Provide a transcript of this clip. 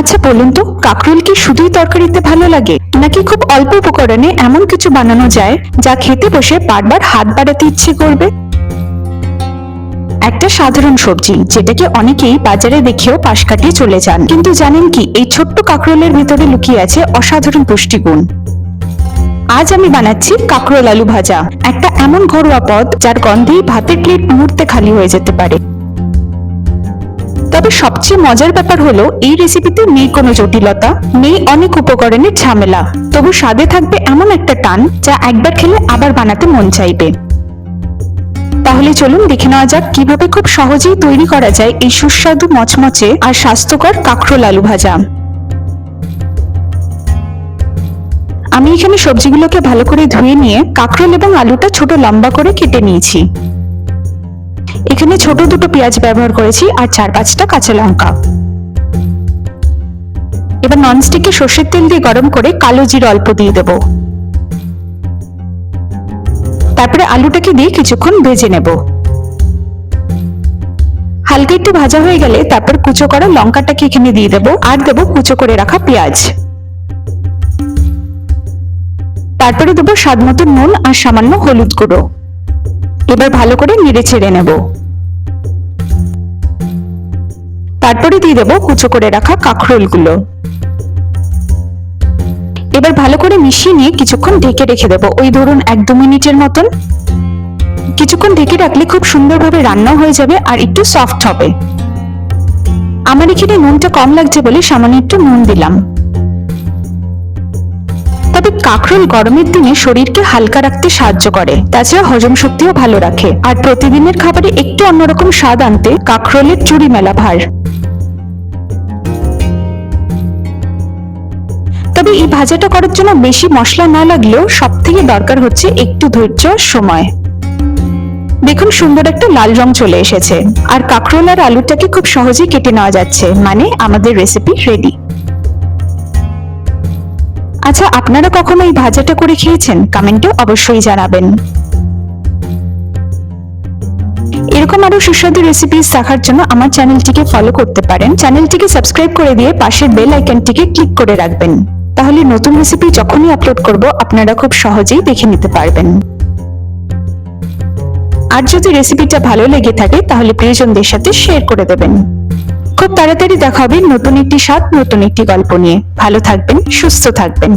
আচ্ছা বলুন তো, কাঁকরোল কি শুধুই তরকারিতে ভালো লাগে, নাকি খুব অল্প উপকরণে এমন কিছু বানানো যায় যা খেতে বসে বারবার হাত বাড়াতে ইচ্ছে করবে? একটা সাধারণ সবজি যেটাকে অনেকেই বাজারে দেখেও পাশ কাটিয়ে চলে যান, কিন্তু জানেন কি এই ছোট্ট কাঁকরোলের ভিতরে লুকিয়ে আছে অসাধারণ পুষ্টিগুণ। আজ আমি বানাচ্ছি কাঁকরোল আলু ভাজা, একটা এমন ঘরোয়া পদ যার গন্ধেই ভাতের প্লেট মুহূর্তে খালি হয়ে যেতে পারে। তবে সবচেয়ে মজার ব্যাপার হলো এই রেসিপিতে নেই কোনো জটিলতা, নেই অনেক উপকরণের ঝামেলা, তবু স্বাদে থাকবে এমন একটা টান যা একবার খেলে আবার বানাতে মন চাইবে। তাহলে চলুন দেখে নেওয়া যাক কিভাবে খুব সহজেই তৈরি করা যায় এই সুস্বাদু মচমচে আর স্বাস্থ্যকর কাঁকরোল আলু ভাজা। আমি এখানে সবজিগুলোকে ভালো করে ধুয়ে নিয়ে কাঁকরোল এবং আলুটা ছোট লম্বা করে কেটে নিয়েছি। এখানে ছোট দুটো পেঁয়াজ ব্যবহার করেছি আর 4-5টা কাঁচা লঙ্কা। এবার ননস্টিকে সর্ষের তেল দিয়ে গরম করে কালো জিরে অল্প দিয়ে দেব। তারপরে আলুটাকে দিয়ে কিছুক্ষণ ভেজে নেব। হালকা একটু ভাজা হয়ে গেলে তারপর কুচো করা লঙ্কাটাকে এখানে দিয়ে দেব আর দেব কুচো করে রাখা পেঁয়াজ। তারপরে দেব স্বাদ মতো নুন আর সামান্য হলুদ গুঁড়ো। এবার ভালো করে নেড়ে ছেড়ে নেব। তারপরে দিয়ে দেব কুচো করে রাখা কাঁকরোলগুলো। এবার ভালো করে মিশিয়ে নিয়ে কিছুক্ষণ ঢেকে রেখে দেব, ওই ধরুন 1-2 মিনিটের মতন। কিছুক্ষণ ঢেকে রাখলে খুব সুন্দরভাবে রান্না হয়ে যাবে আর একটু সফট হবে। আমার এখানে নুনটা কম লাগছে বলে সামান্য একটু নুন দিলাম। তবে কাঁকরোল গরমের দিনে শরীরকে হালকা রাখতে সাহায্য করে, তাছাড়া হজম শক্তিও ভালো রাখে আর প্রতিদিনের খাবারে একটু অন্যরকম স্বাদ আনতে কাঁকরোলের জুড়ি মেলা ভার। তবে এই ভাজাটা করার জন্য বেশি মশলা না লাগলেও সব থেকে দরকার হচ্ছে একটু ধৈর্য আর সময়। দেখুন সুন্দর একটা লাল রং চলে এসেছে আর কাঁকরোল আর আলুটাকে খুব সহজেই কেটে নেওয়া যাচ্ছে, মানে আমাদের রেসিপি রেডি। আচ্ছা, আপনারা কখনো এই ভাজাটা করে খেয়েছেন? কমেন্টে অবশ্যই জানাবেন। এরকম আরো সুস্বাদু রেসিপিস দেখার জন্য আমার চ্যানেলটিকে ফলো করতে পারেন। চ্যানেলটিকে সাবস্ক্রাইব করে দিয়ে পাশের বেল আইকনটিকে ক্লিক করে রাখবেন, তাহলে নতুন রেসিপি যখনই আপলোড করব আপনারা খুব সহজেই দেখে নিতে পারবেন। আর যদি রেসিপিটা ভালো লেগে থাকে তাহলে প্রিয়জনদের সাথে শেয়ার করে দেবেন। খুব তাড়াতাড়ি দেখা হবে নতুন একটি স্বাদ, নতুন একটি গল্প নিয়ে। ভালো থাকবেন, সুস্থ থাকবেন।